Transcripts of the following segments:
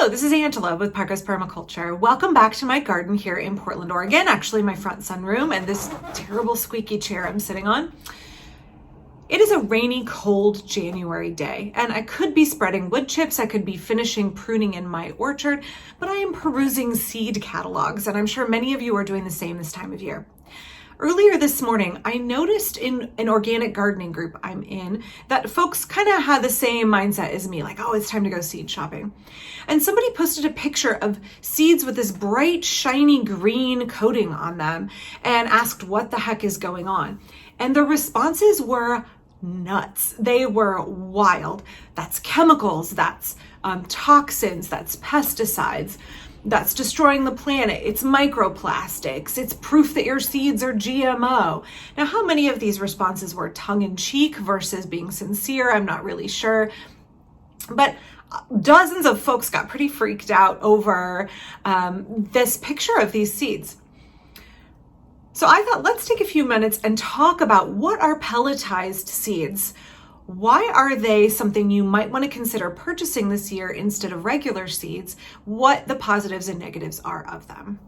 Hello, this is Angela with Progress Permaculture. Welcome back to my garden here in Portland, Oregon. Actually, my front sunroom and this terrible squeaky chair I'm sitting on. It is a rainy, cold January day, and I could be spreading wood chips, I could be finishing pruning in my orchard, but I am perusing seed catalogs, and I'm sure many of you are doing the same this time of year. Earlier this morning, I noticed in an organic gardening group I'm in that folks kind of had the same mindset as me, like, oh, it's time to go seed shopping. And somebody posted a picture of seeds with this bright, shiny green coating on them and asked what the heck is going on. And the responses were nuts. They were wild. That's chemicals, that's toxins, that's pesticides. That's destroying the planet. It's microplastics. It's proof that your seeds are GMO. Now, how many of these responses were tongue-in-cheek versus being sincere? I'm not really sure. But dozens of folks got pretty freaked out over this picture of these seeds. So I thought, let's take a few minutes and talk about what are pelletized seeds. Why are they something you might want to consider purchasing this year instead of regular seeds? What the positives and negatives are of them.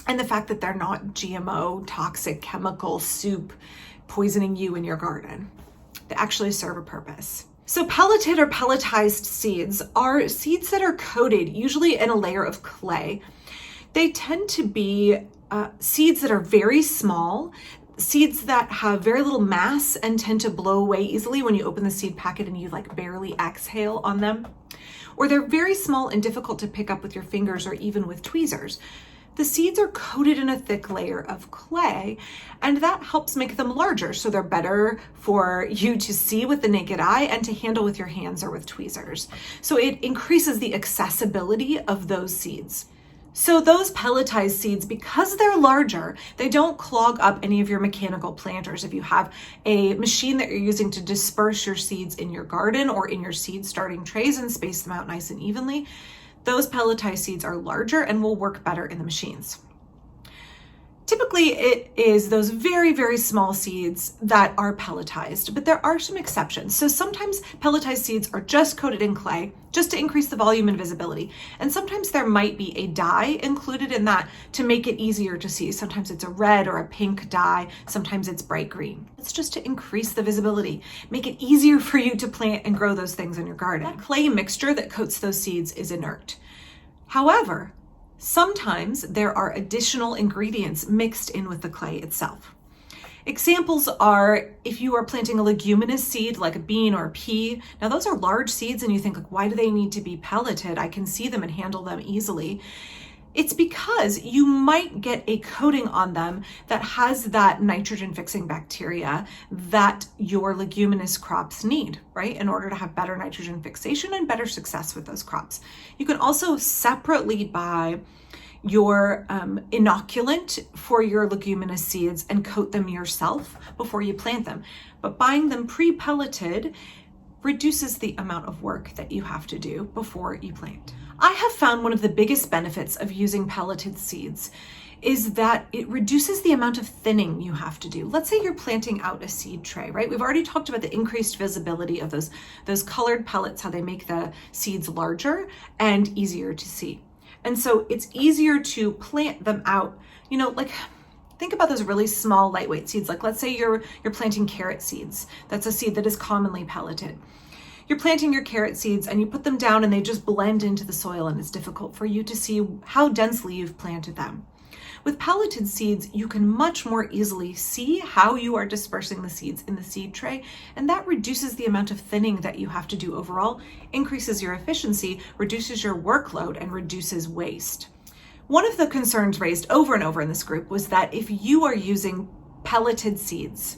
And the fact that they're not GMO, toxic, chemical soup poisoning you in your garden. They actually serve a purpose. So pelleted or pelletized seeds are seeds that are coated usually in a layer of clay. They tend to be seeds that are very small, seeds that have very little mass and tend to blow away easily when you open the seed packet and you like barely exhale on them. Or they're very small and difficult to pick up with your fingers or even with tweezers. The seeds are coated in a thick layer of clay, and that helps make them larger, so they're better for you to see with the naked eye and to handle with your hands or with tweezers. So it increases the accessibility of those seeds. So those pelletized seeds, because they're larger, they don't clog up any of your mechanical planters. If you have a machine that you're using to disperse your seeds in your garden or in your seed starting trays and space them out nice and evenly, those pelletized seeds are larger and will work better in the machines. Typically, it is those very, very small seeds that are pelletized, but there are some exceptions. So sometimes pelletized seeds are just coated in clay just to increase the volume and visibility. And sometimes there might be a dye included in that to make it easier to see. Sometimes it's a red or a pink dye. Sometimes it's bright green. It's just to increase the visibility, make it easier for you to plant and grow those things in your garden. That clay mixture that coats those seeds is inert. However, sometimes there are additional ingredients mixed in with the clay itself. Examples are if you are planting a leguminous seed like a bean or a pea. Now those are large seeds and you think, like, why do they need to be pelleted? I can see them and handle them easily. It's because you might get a coating on them that has that nitrogen fixing bacteria that your leguminous crops need, right? In order to have better nitrogen fixation and better success with those crops. You can also separately buy your inoculant for your leguminous seeds and coat them yourself before you plant them. But buying them pre-pelleted reduces the amount of work that you have to do before you plant. I have found one of the biggest benefits of using pelleted seeds is that it reduces the amount of thinning you have to do. Let's say you're planting out a seed tray, right? We've already talked about the increased visibility of those colored pellets, how they make the seeds larger and easier to see. And so it's easier to plant them out, like think about those really small, lightweight seeds. Like let's say you're planting carrot seeds. That's a seed that is commonly pelleted. You're planting your carrot seeds and you put them down and they just blend into the soil and it's difficult for you to see how densely you've planted them. With pelleted seeds, you can much more easily see how you are dispersing the seeds in the seed tray, and that reduces the amount of thinning that you have to do overall, increases your efficiency, reduces your workload, and reduces waste. One of the concerns raised over and over in this group was that if you are using pelleted seeds,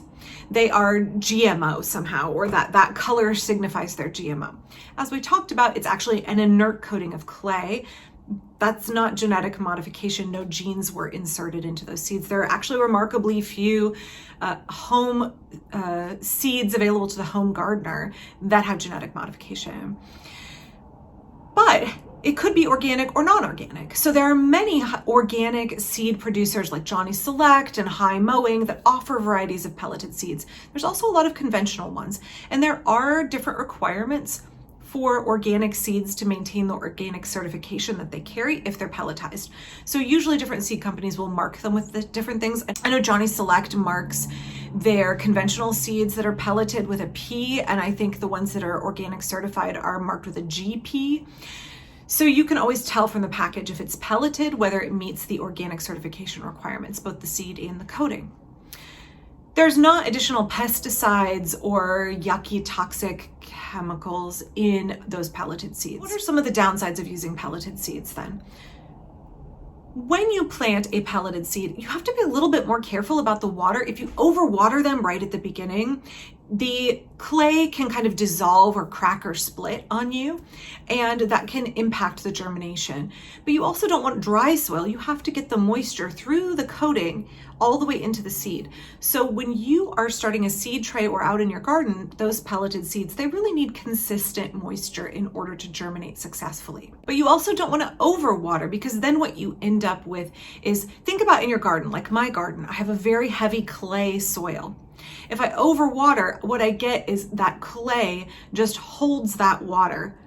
they are GMO somehow, or that color signifies they're GMO. As we talked about, it's actually an inert coating of clay. That's not genetic modification. No genes were inserted into those seeds. There are actually remarkably few home seeds available to the home gardener that have genetic modification. But it could be organic or non-organic. So there are many organic seed producers like Johnny Select and High Mowing that offer varieties of pelleted seeds. There's also a lot of conventional ones, and there are different requirements for organic seeds to maintain the organic certification that they carry if they're pelletized. So usually different seed companies will mark them with the different things. I know Johnny Select marks their conventional seeds that are pelleted with a P, and I think the ones that are organic certified are marked with a GP. So you can always tell from the package if it's pelleted, whether it meets the organic certification requirements, both the seed and the coating. There's not additional pesticides or yucky toxic chemicals in those pelleted seeds. What are some of the downsides of using pelleted seeds then? When you plant a pelleted seed, you have to be a little bit more careful about the water. If you overwater them right at the beginning, the clay can kind of dissolve or crack or split on you, and that can impact the germination. But you also don't want dry soil. You have to get the moisture through the coating all the way into the seed. So when you are starting a seed tray or out in your garden, those pelleted seeds, they really need consistent moisture in order to germinate successfully. But you also don't want to overwater, because then what you end up with is, think about in your garden, like my garden, I have a very heavy clay soil. If I overwater, what I get is that clay just holds that water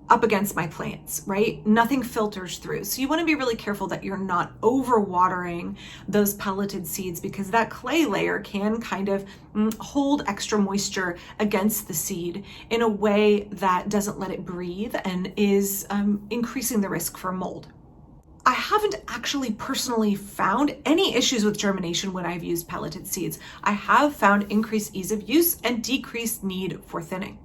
up against my plants, right? Nothing filters through. So you want to be really careful that you're not overwatering those pelleted seeds, because that clay layer can kind of hold extra moisture against the seed in a way that doesn't let it breathe and is increasing the risk for mold. I haven't actually personally found any issues with germination when I've used pelleted seeds. I have found increased ease of use and decreased need for thinning.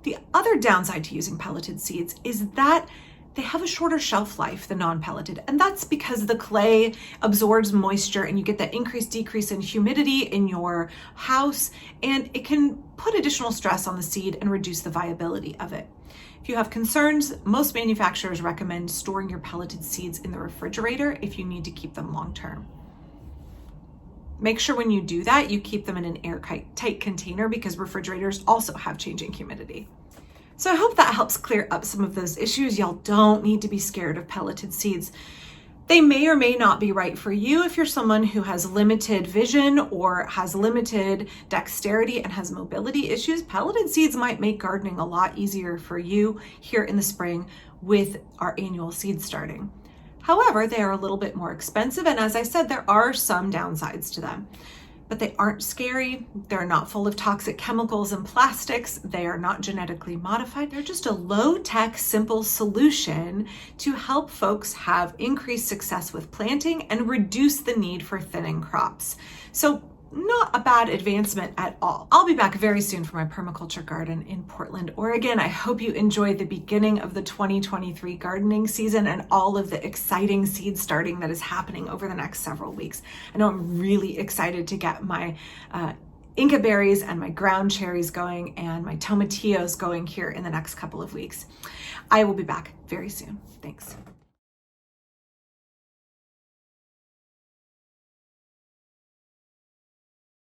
The other downside to using pelleted seeds is that they have a shorter shelf life than non-pelleted, and that's because the clay absorbs moisture and you get that decrease in humidity in your house, and it can put additional stress on the seed and reduce the viability of it. If you have concerns, most manufacturers recommend storing your pelleted seeds in the refrigerator if you need to keep them long term. Make sure when you do that, you keep them in an airtight container, because refrigerators also have changing humidity. So I hope that helps clear up some of those issues. Y'all don't need to be scared of pelleted seeds. They may or may not be right for you if you're someone who has limited vision or has limited dexterity and has mobility issues. Pelleted seeds might make gardening a lot easier for you here in the spring with our annual seed starting. However, they are a little bit more expensive, and as I said, there are some downsides to them. But they aren't scary. They're not full of toxic chemicals and plastics. They are not genetically modified. They're just a low-tech, simple solution to help folks have increased success with planting and reduce the need for thinning crops. So not a bad advancement at all. I'll be back very soon for my permaculture garden in Portland, Oregon. I hope you enjoyed the beginning of the 2023 gardening season and all of the exciting seed starting that is happening over the next several weeks. I know I'm really excited to get my Inca berries and my ground cherries going and my tomatillos going here in the next couple of weeks. I will be back very soon. Thanks.